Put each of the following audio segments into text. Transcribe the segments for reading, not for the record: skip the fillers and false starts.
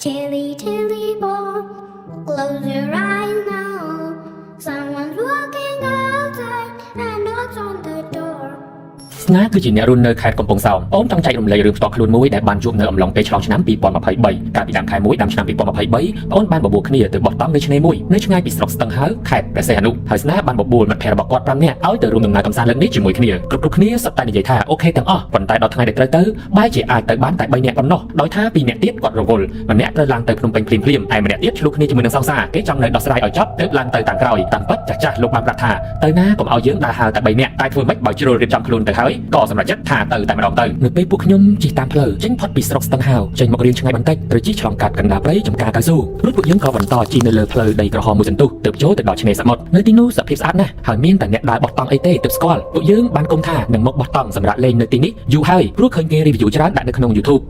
Tilly, tilly, ball, close your eyes now. Someone's walking outside and knocks on the door. ស្នាគឺជាអ្នករស់នៅខេត្តកំពង់សោមអូនចង់ចែករំលែករឿងផ្ទាល់ខ្លួនមួយដែលបានជួបនៅអំឡុងពេលឆ្លងឆ្នាំ2023កាលពីដើមខែ1ដើមឆ្នាំ2023បងអូនបានបបួលគ្នាទៅបោះតង់នៅឆ្នេរមួយនៅឆ្ងាយពីស្រុកស្ទឹងហើខេត្តព្រះសីហនុហើយស្នាបានបបួលមិត្តភ័ក្តិរបស់គាត់5នាក់ឲ្យទៅរួមដំណើរកម្សាន្តលើកនេះជាមួយគ្នាគ្រប់គ្នាសុទ្ធតែនិយាយថាអូខេទាំងអស់ប៉ុន្តែដល់ថ្ងៃដែលត្រូវទៅបែរជាអាចទៅបានតែ3នាក់ប៉ុណ្ណោះដោយថា2នាក់ទៀតគាត់រវល់ម្នាក់ត្រូវឡើងទៅភ្នំពេញភ្លាមៗឯម្នាក់ទៀតឆ្លុះគ្នាជាមួយនឹងសង្សារគេចង់នៅដោះស្រាយឲ្យចប់ទើបឡើងទៅតាមក្រោយតាមពិតចាស់លោកបានប្រាប់ថាទៅណាកុំឲ្យយើងដើរហើរតែ3នាក់តែធ្វើម៉េចបើជ្រុលរៀបចំខ្លួនទៅហើយក៏សម្រេចចិត្តថាទៅតែម្ដងទៅនៅពេលពួកខ្ញុំជិះតាមផ្លូវចេញផុតពីស្រុកស្ទឹងហើចេញមករៀងឆ្ងាយបន្តិចត្រូវជិះឆ្លងកាត់កណ្ដាលព្រៃចំការកៅស៊ូរួចពួកយើងក៏បន្តជិះនៅលើផ្លូវដីក្រហមមួយសន្ទុះទើបចូលទៅដល់ឆ្នេរសមុទ្រនៅទីនោះសភាពស្អាតណាស់ហើយមានតែអ្នកដើរបោះតង់អីទេទើបស្គាល់ពួកយើងបានគុំថានឹងមកបោះតង់សម្រាប់លេងនៅទីនេះយូរហើយព្រោះឃើញគេ review ច្រើនដាក់នៅក្នុង YouTube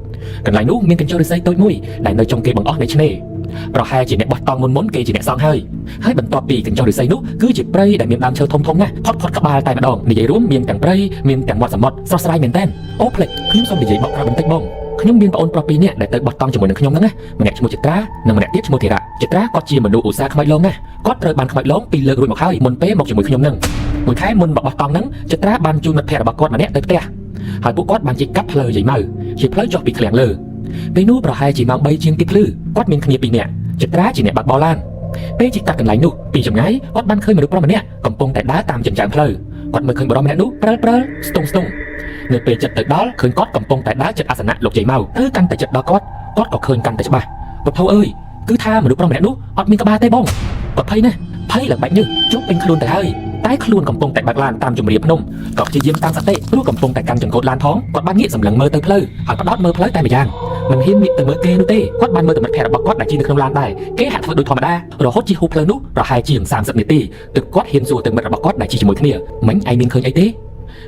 កន្លែងនោះមានកញ្ចក់ឫស្សីតូចមួយដែលនៅចុងគេបង្អស់នៃឆ្នេរប្រហែលជាអ្នកបោះតង់មុនគេជាអ្នកសង់ហើយបន្ទាប់ពីកញ្ចក់ឫស្សីនោះគឺជាព្រៃដែលមានដើមឈើធំណាស់ផុតក្បាលតែម្ដងនិយាយរួមមានទាំងព្រៃមានទាំងមាត់សមុទ្រស្រស់ស្រាយមែនតើអូផ្លេចខ្ញុំសូមនិយាយបកក្រោយបន្តិចបងខ្ញុំមានប្អូនប្រុស2នាក់ដែលទៅបោះតង់ជាមួយនឹងខ្ញុំហ្នឹងណាម្នាក់ឈ្មោះចិត្រានិងម្នាក់ទៀតឈ្មោះធីរ៉ាចិត្រាគាត់ជាមនុស្សឧស្សាហ៍ខ្មោចលងណាគាត់ត្រូវបានខ្មោចលង2លើករួចមកហើយមុនពេលមកជាមួយខ្ញុំហ្នឹងមួយខែមុនបោះតង់ហ្នឹងចិត្រាបានជូនមិត្តភ័ក្តិរបស់គាត់ម្នាក់ទៅផ្ទះហើយពួកគាត់បានជិះកាត់ផ្លូវយាយម៉ៅជាផ្លូវចុះពីឃ្លាំងលើពេលនោះប្រហែលជាម៉ោង3ជាងទីភ្លឺគាត់មានគ្នា2នាក់ចិត្រាជាអ្នកបើកបរឡានពេលជិះកាត់កន្លែងនោះពីចម្ងាយគាត់បានឃើញមនុស្សប្រុសម្នាក់កំពុងតែដើរតាមចិញ្ចើមផ្លូវគាត់មើលឃើញបរិសម្នាក់នោះព្រើលស្ទង់នៅពេលចិត្តទៅដល់ឃើញគាត់កំពុងតែដើរជិតអាសនៈលោកជ័យម៉ៅទៅកាន់តែចិត្តដល់គាត់ក៏ឃើញកាន់តែច្បាស់ពុទ្ធអើយគឺថាមនុស្សប្រុសម្នាក់នោះអត់មានក្បាលទេបងគាត់ភ័យណាស់ភ័យឡើងបែកញើសជប់ពេញខ្លួនទៅហើយតែខ្លួនកំពុងតែបើកឡានតាមជំរាបភ្នំក៏ព្យាយាមតាំងសតិព្រោះកំពុងតែកាន់ចង្កូតឡានផងគាត់បានងាកសម្លឹងមើលទៅផ្លូវហើយផ្ដោតមើលផ្លូវតែម្យ៉ាងមិនហ៊ានងាកទៅមើលគេនោះទេគាត់បានមើលទៅមិត្តភ័ក្តិរបស់គាត់ដែលជិះនៅក្នុងឡានដែរគេហាក់ធ្វើដូចធម្មតារហូតជិះហូបផ្លូវនោះប្រហែលជា30នាទីទើបគាត់ហ៊ានសួរទៅមិត្តរបស់គាត់ដែលជិះជាមួយគ្នាមិញឯងមានឃើញអីទ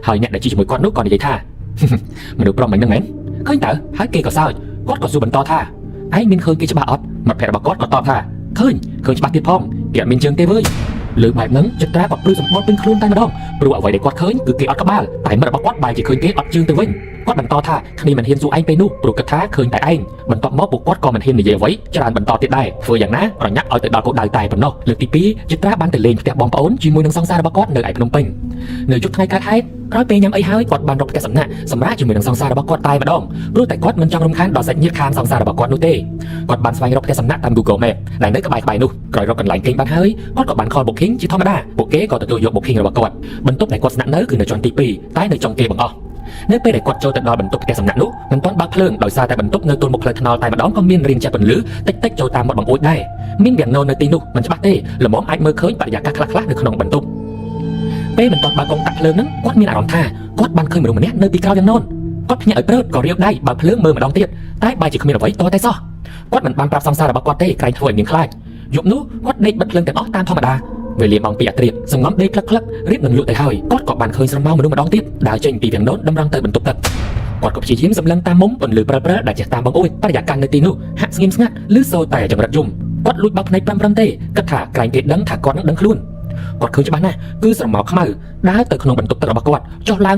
េហើយអ្នកដែលជិះជាមួយគាត់នោះក៏និយាយថាមនុស្សប្រុសមិញហ្នឹងមែនឃើញតើហើយគេក៏សើចគាត់ក៏សួរបន្តថាឯងមានឃើញគេច្បាស់អត់មិត្តភ័ក្តិរបស់គាត់ក៏តបថាឃើញច្បាស់ទៀតផងគេអត់មានជើងទេវើយលើបែបហ្នឹងចិត្រាក៏ព្រឺសម្បល់ពេញខ្លួនតែម្ដងព្រោះអ្វីដែលគាត់ឃើញគឺគេអត់ក្បាលតែមិត្តរបស់គាត់បែរជាឃើញគេអត់ជើងទៅវិញគាត់បន្តថាគ្នាមិនហ៊ានសួរឯងពេលនោះព្រោះគិតថាឃើញតែឯងបន្ទាប់មកពួកគាត់ក៏មិនហ៊ាននិយាយអ្វីច្រើនបន្តទៀតដែរធ្វើយ៉ាងណាប្រញាប់ឲ្យទៅដល់គោលដៅតែប៉ុណ្ណោះលើកទី2ចិត្រាបានទៅលេងផ្ទះបងប្អូនជាមួយនឹងសង្សាររបស់គាត់នៅឯភ្នំពេញនៅយប់ថ្ងៃកើតហេតុក្រោយពេលញ៉ាំអីហើយគាត់បានរកផ្ទះសំណាក់សម្រាប់ជាមួយនឹងសង្សាររបស់គាត់តែម្ដងព្រោះតែគាត់មិនចង់រំខានដល់សាច់ញាតិខាងសង្សាររបស់គាត់នោះទេគាត់បានស្វែងរកផ្ទះសំណាក់តាម Google Maps ដែលនៅក្បែរៗនោះក្រោយរកកន្លែងគេងបានហើយគាត់ក៏បាន call booking ជាធម្មតាពួកគេក៏ទទួលយក booking របស់គាត់បន្ទប់ដែលគាត់ស្នាក់នៅគឺនៅជាន់ទី2តែនៅចុងគេបង្អស់នៅពេលដែលគាត់ចូលទៅដល់បន្ទប់ផ្ទះសំណាក់នោះមិនទាន់បើកភ្លើងដោយសារតែបន្ទប់នៅទល់មុខផ្លូវថ្នល់តែម្ដងក៏មានរាងចាក់ពន្លឺតិចចូលតាមមាត់បង្អួចដែរមានវាំងណូនៅទីនោះមិនច្បាស់ទេល្មមអាចមើលឃើញបរិយាកាសខ្លះនៅក្នុងបន្ទប់ពេលបន្ទាប់បើកកុងតាក់ភ្លើងហ្នឹងគាត់មានអារម្មណ៍ថាគាត់បានឃើញមនុស្សម្នាក់នៅពីក្រោយវាំងណូគាត់ភ្ញាក់ឲ្យព្រឺតក៏រាវដៃបើកភ្លើងមើលម្ដងទៀតតែបែរជាគ្មានអ្វីតតែសោះគាត់មិនបានប្រាប់សង្សាររបស់គាត់ទេក្រែងធ្វើឲ្យមានខ្លាចយប់នោះគាត់ដេកបិទភ្លើងទាំងអស់តាមធម្មតាវេលាម៉ោង2អាត្រាសំងំដេកផ្លឹករៀបនឹងលក់ទៅហើយគាត់ក៏បានឃើញស្រមោលមនុស្សម្ដងទៀតដើរចេញពីវាំងណូតម្រង់ទៅបន្ទប់ទឹកគាត់ក៏ព្យាយាមសម្លឹងតាមមុំពន្លឺព្រើដែលចេះតាមបងអួយបរិយាកាសនៅទីនោះហាក់ស្ងៀមស្ងាត់ឬសូរតែចង្រិតយំគាត់លួចបើកភ្នែកព្រមទេគិតថាក្រែងគេដឹងថាគាត់នឹងដឹងខ្លួនគាត់ឃើញច្បាស់ណាស់គឺស្រមោលខ្មៅដើរទៅក្នុងបន្ទប់ទឹករបស់គាត់ចុះឡើ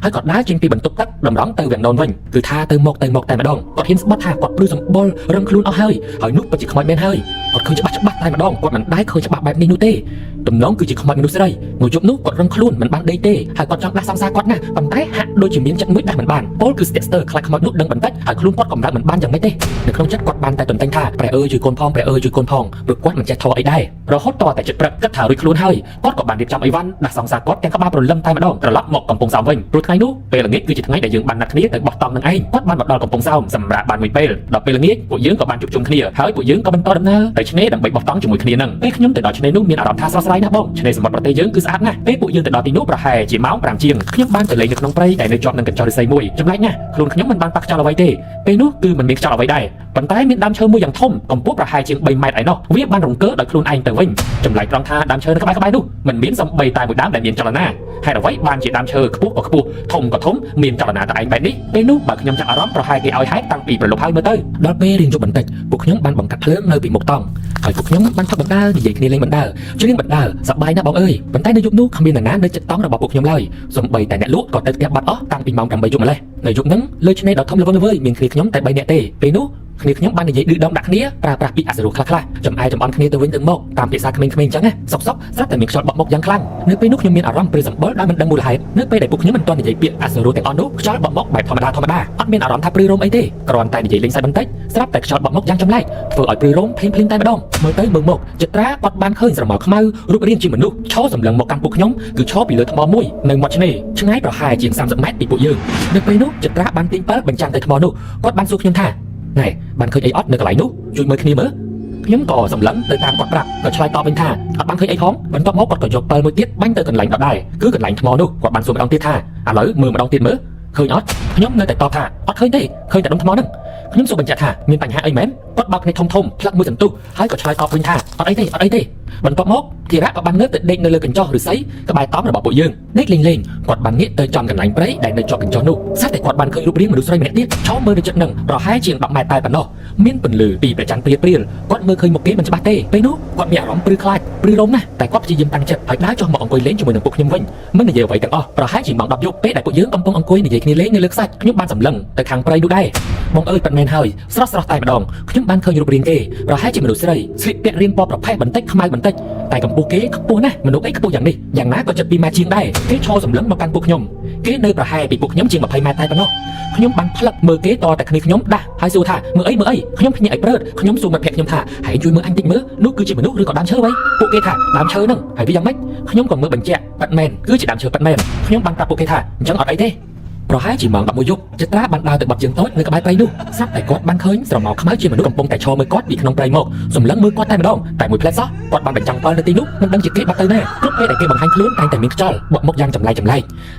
ងហើយគាត់ដើរចេញពីបន្ទប់ទឹកតម្រង់ទៅវាំងណូវិញគឺថាទៅមកតែម្ដងគាត់ហ៊ានស្បត់ថាគាត់ព្រឺសម្បុររឹងខ្លួនអស់ហើយនោះពិតជាខ្មោចមែនហើយគាត់ឃើញច្បាស់តែម្ដងគាត់មិនដែលឃើញច្បាស់បែបនេះនោះទេទំនងគឺជាខ្មោចមនុស្សស្រីមួយយប់នោះគាត់រឹងខ្លួនមិនបានដេកទេហើយគាត់ចង់ដាស់សង្សារគាត់ណាប៉ុន្តែហាក់ដូចជាមានចិត្តមួយដាស់មិនបានពលគឺស្ទាក់ស្ទើរខ្លាចខ្មោចនោះដឹងបន្តិចហើយខ្លួនគាត់កំរើកមិនបានយ៉ាងម៉េចទេនៅក្នុងចិត្តគាត់បានតែទន្ទឹងថាព្រះអើយជួយកូនផងព្រះអើយជួយកូនផងព្រោះគាត់មិនចេះធေါ်អីដែររហូតតតែចិត្តព្រឹកគិតថារួចខ្លួនហើយគាត់ក៏បានរៀបចំអីវ៉ាន់ដាស់សង្សារគាត់ទាំងក្បាលព្រលឹមតែម្ដងត្រឡប់មកកំពង់សោមវិញព្រោះថ្ងៃនោះពេលល្ងាចគឺជាថ្ងៃដែលយើងបានណាត់គ្នាទៅបោះតង់នឹងឯងគាត់បានមកដល់កំពង់សោមសម្រាប់បានមួយពេលដល់ពេលល្ងាចពួកយើងក៏បានជួបជុំគ្នាហើយពួកយើងក៏បន្តដំណើរទៅឆ្នេរដើម្បីបោះតង់ជាមួយគ្នានឹងពេលខ្ញុំទៅដល់ឆ្នេរនោះមានអារម្មណ៍ថាស្រស់ស្រាយណាស់បងឆ្នេរសមុទ្រប្រទេសយើងគឺស្អាតណាស់ពេលពួកយើងទៅដល់ទីនោះប្រហែលជាម៉ោង5ជាងខ្ញុំបានទៅលេងនៅក្នុងព្រៃដែលនៅជាប់នឹងកញ្ចក់ឫស្សីមួយចម្លែកណាស់ខ្លួនខ្ញុំមិនបានប៉ះខ្យល់អ្វីទេពេលនោះគឺមិនមានខ្យល់អ្វីដែរប៉ុន្តែមានដើមឈើមួយយ៉ាងធំកម្ពស់ប្រហែលជាង3ម៉ែត្រឯណោះវាបានរង្គើដោយខ្លួនឯងទៅវិញចម្លែកត្រង់ថាដើមឈើនៅក្បែរនោះមិនមានសំបីតែមួយដើមដែលមានចលនាហេតុអ្វីបានជាដើមឈើខ្ពស់ក៏ខ្ពស់ធំក៏ធំមានចលនាតែឯងបែបនេះពេលនោះបើខ្ញុំចាប់អារម្មណ៍ប្រហែលគេឲ្យហេតុតាំងពីប្រលប់ហើយមើលទៅដល់ពេលរៀងយប់បន្តិចពួកខ្ញុំបានបង្កាត់ភ្លើងនៅពីមុខតង់ហើយពួកខ្ញុំបានធ្វើបណ្ដាលនិយាយគ្នាលេងបណ្ដាលច្រៀងបណ្ដាលសប្បាយណាស់បងអើយប៉ុន្តែនៅយប់នោះគ្មាននរណានៅចិត្តតង់របស់ពួកខ្ញុំឡើយសំបីតែអ្នកលក់ក៏ទៅផ្ទះបាត់អស់តាំងពីម៉ោង8យប់ម្លេះ នៅយប់ហ្នឹងលើឆ្នេរដ៏ធំល្វឹងល្វើយមានគ្នាខ្ញុំតែ3នាក់ទេពេលនោះគ្នាខ្ញុំបាននិយាយឌឺដំដាក់គ្នាប្រើប្រាស់ពាក្យអសុរោះខ្លះៗចំអែចំអន់គ្នាទៅវិញទៅមកតាមភាសាក្មេងៗអញ្ចឹងណាសុកស្រាប់តែមានខ្យល់បក់មុខយ៉ាងខ្លាំងនៅពេលនោះខ្ញុំមានអារម្មណ៍ព្រឺសម្បុរដែលមិនដឹងមូលហេតុនៅពេលដែលពួកខ្ញុំមិនទាន់និយាយពាក្យអសុរោះទាំងអស់នោះខ្យល់បក់មុខបែបធម្មតាអត់មានអារម្មណ៍ថាព្រឺរោមអីទេគ្រាន់តែនិយាយលេងសើចបន្តិចស្រាប់តែខ្យល់បក់មុខយ៉ាងចម្លែកធ្វើឲ្យព្រឺរោមភ្លាមតែម្ដងមើលទៅមើលមកចត្រាគាត់បានឃើញស្រមោលខ្មៅរូបរាងជាមនុស្សឈរសម្លឹងមកកាន់ពួកខ្ញុំគឺឈរពីលើថ្មមួយនៅមាត់ឆ្នេរឆ្ងាយប្រហែលជាង30ម៉ែត្រពីពួកយើងនៅពេលនោះចត្រាបានទាញប៉ាល់បញ្ចាំងទៅថ្មនោះគាត់បានសួរខ្ញុំថាណែបានឃើញអីអត់នៅកន្លែងនោះជួយមើលគ្នាមើលខ្ញុំក៏សម្លឹងទៅតាមគាត់ប្រាប់ក៏ឆ្លើយតបវិញថាអត់បានឃើញអីផងបន្ទាប់មកគាត់ក៏យកប៉ាល់មួយទៀតបាញ់ទៅកន្លែងដដែលគឺកន្លែងថ្មនោះគាត់បានសួរម្ដងទៀតថាឥឡូវមើលម្ដងទៀតមើលឃើញអត់ខ្ញុំនៅតែតបថាអត់ឃើញទេឃើញតែដុំថ្មហ្នឹងខ្ញុំសួរបញ្ជាក់ថាមានបញ្ហាអីមែនគាត់បោកភ្នែកធំផ្លឹកមួយសន្ទុះហើយក៏ឆ្លើយតបវិញថាអត់អីទេបន្ទាប់មកធីរៈក៏បានងើបទៅដេកនៅលើកញ្ចក់ឫស្សីក្បែរតង់របស់ពួកយើងដេកលេងគាត់បានងាកទៅចំកន្លែងព្រៃដែលនៅជាប់កញ្ចក់នោះស្រាប់តែគាត់បានឃើញរូបរាងមនុស្សស្រីម្នាក់ទៀតឈរមើលនៅជិតនឹងប្រហែលជាង10ម៉ែត្រតែប៉ុណ្ណោះមានពន្លឺពីព្រះច័ន្ទព្រាលគាត់មើលឃើញមុខគេមិនច្បាស់ទេពេលនោះគាត់មានអារម្មណ៍ព្រឺខ្លាចព្រឺរោមណាស់តែគាត់ព្យាយាមតាំងចិត្តហើយដើរចុះមកអង្គុយលេងជាមួយនឹងពួកខ្ញុំវិញមិននិយាយអ្វីទាំងអស់ប្រហែលជាម៉ោង10យប់ពេលដែលពួកយើងកំពុងអង្គុយនិយាយគ្នាលេងនៅលើខ្សាច់ខ្ញុំបានសម្លឹងទៅខាងព្រៃនោះដែរបងអើយប៉ាត់មែនហើយស្រស់តែម្ដងខ្ញុំបានឃើញរូបរាងគេប្រហែលជាមនុស្សស្រីស្លៀកពាក់រាងពណ៌ប្រផេះបន្តិចខ្មៅបន្តិចតែកម្ពស់គេខ្ពស់ណាស់មនុស្សអីខ្ពស់យ៉ាងនេះយ៉ាងណាក៏ជិត2ម៉ែត្រជាងដែរគេឈរសម្លឹងមកកាន់ពួកខ្ញុំគេនៅប្រហែលពីពួកខ្ញុំជាង20ម៉ែត្រតែប៉ុណ្ណោះខ្ញុំបានផ្លឹកមើលគេតតែគ្នាខ្ញុំដាស់ហើយសួរថាមើលអីខ្ញុំភ្ញាក់ឲ្យព្រើតខ្ញុំសួរមិត្តភក្តិខ្ញុំថាហែងជួយមើលអញតិចមើលនោះគឺជាមនុស្សឬក៏ដើមឈើអ្វីពួកគេថាដើមឈើហ្នឹងហើយវាយ៉ាងម៉េចខ្ញុំក៏មើលបញ្ជាក់ប៉ាត់មែនគឺជាដើមឈើប៉ាត់មែនខ្ញុំបានប្រាប់ពួកគេថាអញ្ចឹងអត់អីទេប្រហែលជាម៉ោង11យប់ចត្រាបានដើរទៅបត់ជើងតូចនៅក្បែរព្រៃនោះស្រាប់តែគាត់បានឃើញស្រមោលខ្មៅជាមនុស្សកំពុងតែឈរមើលគាត់ពីក្នុងព្រៃមកសម្លឹងមើលគាត់តែម្ដងតែមួយផ្លែសោះគាត់បានបញ្ចាំងប៉ាល់នៅទីនោះមិនដឹងជាគេបាត់ទៅណាគ្រប់ពេលដែលគេបង្ហាញខ្លួនតែងតែមានខ្យល់បក់មុខយ៉ាងចម្លែក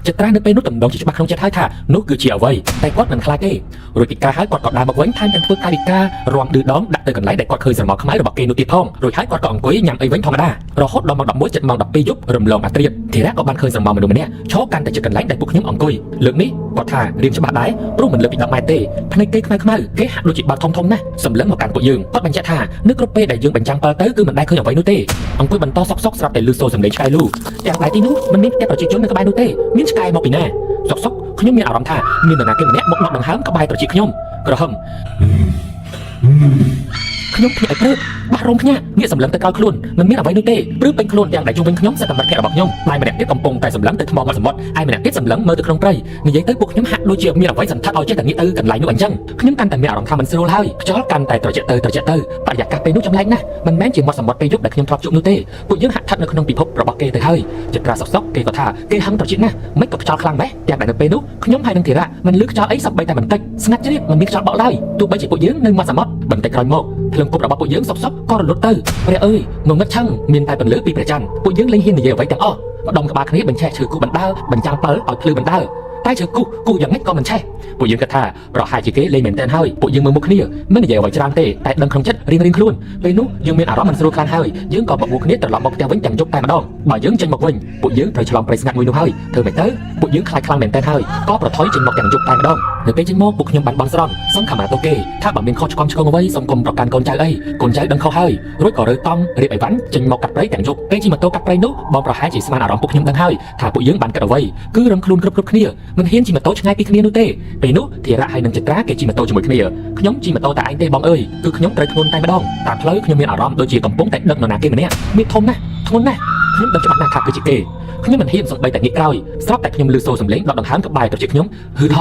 ចត្រានៅពេលនោះតំណងជាច្បាស់ក្នុងចិត្តហើយថានោះគឺជាអ្វីតែគាត់មិនខ្លាចទេរួចពីការហើយគាត់ក៏ដើរមកវិញថែមទាំងធ្វើកាយវិការរាំឌឺដងដាក់ទៅកន្លែងដែលគាត់ឃើញស្រមោលខ្មៅរបស់គេនោះទៀតផងរួចហើយគាត់ក៏អង្គុយញ៉ាំអីវិញធម្មតារហូតដល់ម៉ោង11 7ម៉ោង12យប់រំលងអាត្រៀតធីរៈក៏បានឃើញស្រមោលមនុស្សម្នាក់ឈរកាន់តែជិតកន្លែងដែលពួកខ្ញុំអង្គុយលើកនេះគាត់ថារៀងច្បាស់ដែរព្រោះមិនលើពី10ម៉ែត្រទេភ្នែកគេខ្មៅគេហាក់ដូចជាបាល់ធំណាស់សម្លឹងមកកាន់ពួកយើងគាត់បញ្ជាក់ថានៅគ្រប់ពេលដែលយើងបញ្ចាំងប៉ាល់ទៅគឺមិនដែលឃើញអ្វីនោះទេអង្គុយបន្តសុកស្រាប់តែលឺសូរសំឡេងឆ្កែលូទាំងតែទីនោះមិនមានផ្ទះប្រជាជននៅក្បែរនោះទេមានឆ្កែមកពីណាសុកខ្ញុំមានអារម្មណ៍ថាមាននរណាគេម្នាក់មកដកដង្ហើមក្បែរប្រជាខ្ញុំក្រហមខ្ញុំភ្ញាក់ឲ្យព្រឹកបាក់រោមភ្ញាក់ងាកសម្លឹងទៅក្រោយខ្លួនមិនមានអ្វីនោះទេព្រឺពេញខ្លួនទាំងដែលជុំវិញខ្ញុំសិតតែមិត្តភក្តិរបស់ខ្ញុំតែម្នាក់ទៀតកំពុងតែសម្លឹងទៅថ្មមាត់សមុទ្រឯម្នាក់ទៀតសម្លឹងមើលទៅក្នុងព្រៃនិយាយទៅពួកខ្ញុំហាក់ដូចជាមានអ្វីសន្តិដ្ឋឲ្យចេះតែងាកទៅកន្លែងនោះអញ្ចឹងខ្ញុំកាន់តែមានអារម្មណ៍ថាមិនស្រួលហើយខ្យល់កាន់តែត្រជាក់ទៅបរិយាកាសពេលនោះចម្លែកណាស់មិនមែនជាមាត់សមុទ្រពេលយប់ដែលខ្ញុំធ្លាប់ជួបនោះទេពួកយើងហាក់ស្ថិតនៅក្នុងពិភពរបស់គេទៅហើយចត្រាសុកគេក៏ថាគេហឹងត្រជាក់ណាស់មិនក៏ខ្យល់ខ្លាំងដែរទាំងដែលនៅពេលនោះខ្ញុំហើយនឹងធីរៈមិនលឺខ្យល់អីសម្បីតែបន្តិចស្ងាត់ជ្រាបមិនមានខ្យល់បក់ឡើយទោះបីជាពួកយើងនៅមាត់សមុទ្របន្តិចក្រោយមកភ្លើងគប់របស់ពួកយើងសុកក៏រលត់ទៅព្រះអើយងងឹតឆឹងមានតែពន្លឺពីព្រះច័ន្ទពួកយើងលែងហ៊ាននិយាយអ្វីទាំងអស់ម្ដុំក្បាលគ្នាបញ្ឆេះឈើគូបណ្ដើបញ្ចាំងប៉ិលឲ្យភ្លឺបណ្ដើតែឈើគូយ៉ាងម៉េចក៏មិនឆេះពួកយើងគិតថាប្រហែលជាគេលេងមែនទែនហើយពួកយើងមើលមុខគ្នាមិននិយាយអ្វីច្រើនទេតែដឹងក្នុងចិត្តរៀងខ្លួនពេលនោះយើងមានអារម្មណ៍មិនស្រួលខ្លាំងហើយយើងក៏បបួលគ្នាត្រឡប់មកផ្ទះវិញទាំងយប់តែម្ដងបើយើងចេញមកវិញពួកយើងត្រូវឆ្លងព្រៃស្ងាត់មួយនោះហើយធ្វើម៉េចទៅពួកយើងខ្លាចខ្លាំងមែនទែនហើយក៏ប្រថុយចេញមកទាំងយប់តែម្ដងនៅពេលចេញមកពួកខ្ញុំបានបន់ស្រន់សុំខមាទោសគេថាបើមានខុសឆ្គងអ្វីសូមកុំប្រកាន់កូនចៅអីកូនចៅដឹងខុសហើយរួចក៏រើតង់រៀបអីវ៉ាន់ចេញមកកាត់ព្រៃទាំងយប់ពេលជិះម៉ូតូកាត់ព្រៃនោះបងប្រហែលជាស្មានអារម្មណ៍ពួកខ្ញុំដឹងហើយថាពួកយើងបានគិតអ្វីគឺរំខ្លួនគ្រប់គ្នាមិនហ៊ានជិះម៉ូតូឆ្ងាយពីគ្នានោះទេពេលនោះធីរៈហើយនឹងចត្រាគេជិះម៉ូតូជាមួយគ្នាខ្ញុំជិះម៉ូតូតែឯងទេបងអើយគឺខ្ញុំត្រូវធ្ងន់តែម្ដងតាមផ្លូវខ្ញុំមានអារម្មណ៍ដូចជាកំពុងតែដឹកនរណាគេម្នាក់មានធំណាស់ធ្ងន់ណាស់ខ្ញុំដឹងច្បាស់ណាស់ថាគឺជាគេខ្ញុំមិនហ៊ានសង្បីតែងាកក្រោយស្រាប់តែខ្ញុំលឺសូរសំឡេងដកដង្ហើមក្បែរត្រជាខ្ញុំហឺថ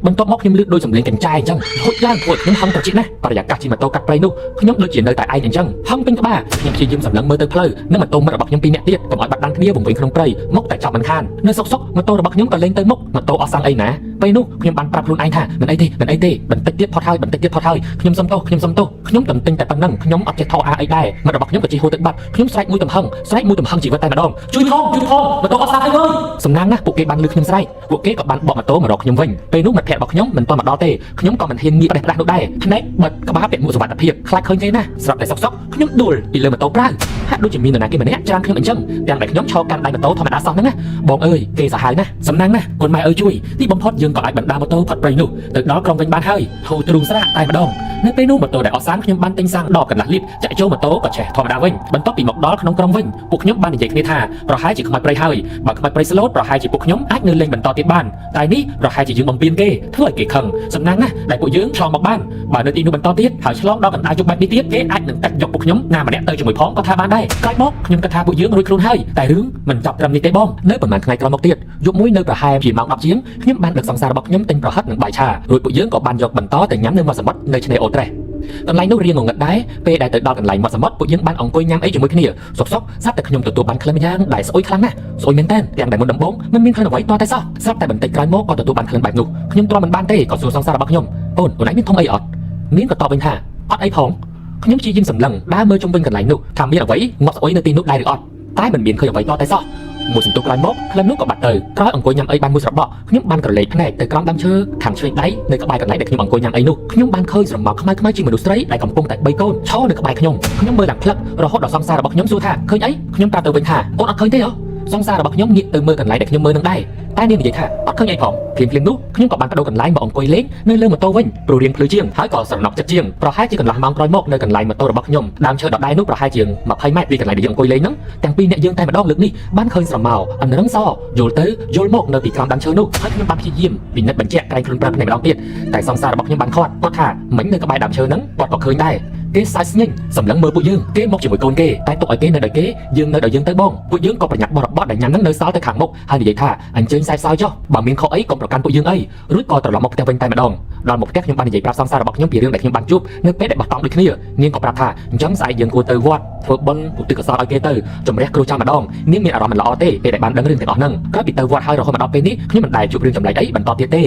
បន្ទាប់មកខ្ញុំលឺដូចសំឡេងកញ្ចាយអញ្ចឹងហូចឡើងធ្វើខ្ញុំហឹងត្រជាណាស់បរិយាកាសជិះម៉ូតូកាត់ព្រៃនោះខ្ញុំដូចជានៅតែឯងអញ្ចឹងហឹងពេញក្បាលខ្ញុំព្យាយាមសម្លឹងមើលទៅផ្លូវនិងម៉ូតូមិត្តរបស់ខ្ញុំ2នាក់ទៀតកុំឲ្យបាត់ដានគ្នាវង្វេងក្នុងព្រៃមកតែចាប់មិនខាននៅសុកម៉ូតូរបស់ខ្ញុំក៏លេងទៅមុខម៉ូតូអស់សាំងអីណាពេលនោះខ្ញុំបានប្រាប់ខ្លួនឯងថាមិនអីទេបន្តិចទៀតផុតហើយខ្ញុំសុំទោសខ្ញុំតន្ទិញតែប៉ុណ្្នឹងខ្ញុំអត់ចេះថោអីដែរមិត្តរបស់ខ្ញុំក៏ជិះហូរទឹកបាត់ខ្ញុំស្រែកមួយទំហឹងជីវិតតែម្ដងជួយផងម៉ូតូអត់សាំងអីហើយសំណាងណាស់ពួកគេបានលឺខ្ញុំស្រែកពួកគេក៏បានបកម៉ូតូមករកខ្ញុំវិញពេលនោះមិត្តភក្តិរបស់ខ្ញុំមិនទាន់មកដល់ទេខ្ញុំក៏មិនហ៊ានងាកផ្ដេសនោះដែរភ្នែកបិទក្បាលពាក់មួកសុវត្ថិភាពខ្លាចឃើញគេណាស្រាប់តែសុកខ្ញុំដួលពីលើម៉ូតូប្រើ ហាក់ដូចជាមាននរណាគេម្នាក់ច្រានខ្ញុំអញ្ចឹងទាំងដែលខ្ញុំឈរកាន់ដៃម៉ូតូធម្មតាសោះហ្នឹងណាបងអើយគេសាហាវណាស់សំណាងណាស់កូនម៉ែអើយជួយទីបំផុតយើងក៏អាចបណ្ដាម៉ូតូផុតព្រៃនោះទៅដល់ក្រុងវិញបានហើយធូរទ្រូងស្រាកតែម្ដងនៅពេលនោះម៉ូតូដែលអត់សានខ្ញុំបានទិញសាំងដបកន្លះលីត្រចាក់ចូលម៉ូតូក៏ឆេះធម្មតាវិញបន្ទាប់ពីមកដល់ក្នុងក្រុងវិញពួកខ្ញុំបាននិយាយគ្នាថាប្រហែលជាខ្មោចព្រៃហើយបើខ្មោចព្រៃស្លូតប្រហែលជាពួកខ្ញុំអាចនៅលេងបន្តទៀតបានតែនេះប្រហែលជាយើងបំពេញគេធ្វើឲ្យគេខឹងសំណាងណាស់ដែលពួកយើងឆ្លងមកបានបើនៅទីនោះបន្តទៀតហើយឆ្លងដល់កណ្ដាលជប់បែបនេះទៀតគេអាចនឹងកាត់យកពួកខ្ញុំណាម្នាក់ទៅជាមួយផងក៏ថាបានដែរក្រោយមកខ្ញុំគិតថាពួកយើងរួចខ្លួនហើយតែរឿងមិនចប់ត្រឹមនេះទេបងនៅប្រហែលថ្ងៃក្រោយមកទៀតយប់មួយនៅប្រហែលជាម៉ោង 10 ជាងខ្ញុំបានដឹកសង្សាររបស់ខ្ញុំទិញប្រហិតនិងបាយឆារួចពួកយើងក៏បានយកបន្តទៅញ៉ាំនៅមាត់សមុទ្រនៅឆ្នេរអូត្រេសកន្លែងនោះរៀងងងឹតដែរពេលដែលទៅដល់កន្លែងមាត់សមុទ្រពួកយើងបានអង្គុយញ៉ាំអីជាមួយគ្នាសុកសុកស្រាប់តែខ្ញុំទទួលបានក្លិនម្យ៉ាងដែលស្អុយខ្លាំងណាស់ស្អុយមែនតើទាំងដែលមុនដំបូងមិនមានក្លិនអ្វីទាល់តែសោះស្រាប់តែបន្តិចក្រោយមកក៏ទទួលបានក្លិនបែបនោះខ្ញុំទ្រាំមិនបានទេក៏សួរសង្សាររបស់ខ្ញុំអូនឯងមានធំអីអត់មានក៏តបវិញថាអត់អីផងខ្ញុំជាយាមសម្លឹងដើរមើលជុំវិញកន្លែងនោះថាមានអ្វីងាប់ស្អុយនៅទីនោះដែរឬអត់តែមិនមានឃើញអ្វីទាល់តែសោះមួយសន្ទុះក្រោយមកក្លិននោះក៏បាត់ទៅក្រោយអង្គុយញ៉ាំអីបានមួយស្របក់ខ្ញុំបានក្រឡេកភ្នែកទៅក្រោមដើមឈើខាងឆ្វេងដៃនៅក្បែរកន្លែងដែលខ្ញុំអង្គុយញ៉ាំអីនោះខ្ញុំបានឃើញស្រមោលខ្មៅខ្មៅជាមនុស្សស្រីដែលកំពុងតែ3កូនឈរនៅក្បែរខ្ញុំមើលឡើងផ្លឹករហូតដល់សង្សាររបស់ខ្ញុំសួរថាឃើញអីខ្ញុំប្រាប់ទៅវិញថាអូនអត់ឃើញទេហ៎សង្សាររបស់ខ្ញុំងាកទៅមើលកន្លែងដែលខ្ញុំមើលនឹងដែរតែនាងនិយាយថាអត់ឃើញអីផងភ្លាមនោះខ្ញុំក៏បានបដូរកន្លែងមកអង្គុយលេងនៅលើម៉ូតូវិញព្រោះរៀងភ្លឺជាងហើយក៏ស្រណុកចិត្តជាងប្រហែលជាកន្លះម៉ោងក្រោយមកនៅកន្លែងម៉ូតូរបស់ខ្ញុំដើមឈើដដែលនោះប្រហែលជា20 ម៉ែត្រពីកន្លែងដែលយើងអង្គុយលេងហ្នឹងទាំងពីរអ្នកយើងតែម្ដងលើកនេះបានឃើញស្រមោលអន្រឹងសយល់ទៅយល់មកនៅទីក្រោមដើមឈើនោះហើយខ្ញុំបានព្យាយាមពិនិត្យបញ្ជាក់ក្រែងខ្លួនប្រាប់គ្នាម្ដងទៀតតែសង្សាររបស់ខ្ញុំបានគាត់ថាមិញនៅក្បែរដើមឈើហ្នឹងគាត់ក៏ឃើញដែរគេសាយស្ញេញសម្លឹងមើលពួកយើងគេមកជាមួយកូនគេតែទុកឲ្យគេនៅដល់គេយើងនៅដល់យើងទៅបងពួកយើងក៏ប្រញាប់បរបត់ដែលញ៉ាំនឹងនៅសល់ទៅខាងមុខហើយនិយាយថាអញ្ជើញសែបសោយចុះបើមានខុសអីកុំប្រកាន់ពួកយើងអីរួចក៏ត្រឡប់មកផ្ទះវិញតែម្ដងដល់មកផ្ទះខ្ញុំបាននិយាយប្រាប់សង្សាររបស់ខ្ញុំពីរឿងដែលខ្ញុំបានជួបនៅពេលដែលបោះតង់ដូចគ្នានាងក៏ប្រាប់ថាអញ្ចឹងស្អែកយើងគួរទៅវត្តធ្វើបុណ្យឧទ្ទិសកុសលឲ្យគេទៅជំរះគ្រោះចាំម្ដងនាងមានអារម្មណ៍មិនល្អទេពេលដែលបានដឹងរឿងទាំងអស់ហ្នឹងក្រោយពីទៅវត្តហើយរហូតមកដល់ពេលនេះខ្ញុំមិនដែលជួបរឿងចម្លែកអីបន្តទៀតទេ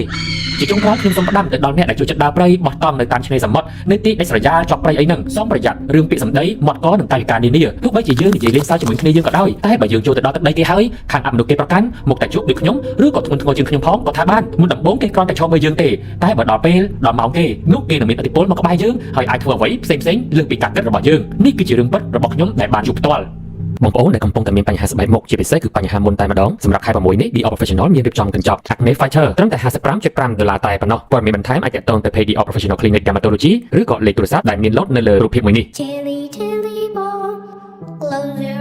ជាចុងក្រោយខ្ញុំសូមផ្ដាំទៅដល់អ្នកដែលចូលចិត្តដើរព្រៃបោះតង់នៅតាមឆ្នេរសមុទ្រនៅទីដាច់ស្រយាលជាប់ព្រៃអីហ្នឹងសូមប្រយ័ត្នរឿងពាក្យសម្ដីមាត់កនិងកាយវិការនានាទោះបីជាយើងនិយាយលេងសើចជាមួយគ្នាយើងក៏ដោយតែបើយើងចូលទៅដល់ទឹកដីគេហើយខាងអមនុស្សគេប្រកាន់មកតែជួបដូចខ្ញុំឬក៏ធ្ងន់ធ្ងរជាងខ្ញុំផងក៏ថាបានមុនដំបូងគេគ្រាន់តែឈរមើលយើងទេតែបើដល់ពេលដល់ម៉ោងគេនោះគេនឹងមានឥទ្ធិពលមកក្បែរយើងហើយអាចធ្វើអ្វីផ្សេងលើសពីការគិតរបស់យើងនេះគឺជារឿងពិតរបស់ខ្ញុំដែលបានជួបផ្ទាល់បងប្អូនដែលកំពុងតែមានបញ្ហាស្បែកមុខជាពិសេសគឺបញ្ហាមុនតែម្ដងសម្រាប់ខែ6នេះ The Professional មានរៀបចំកញ្ចប់ Acne Fighter ត្រឹមតែ$55.5តែប៉ុណ្ណោះព័ត៌មានបន្ថែមអាចទាក់ទងទៅ Page The Professional Clinic Dermatology ឬក៏លេខទូរស័ព្ទដែលមានលុតនៅលើរូបភាពមួយនេះ Tilly tilly ball, close your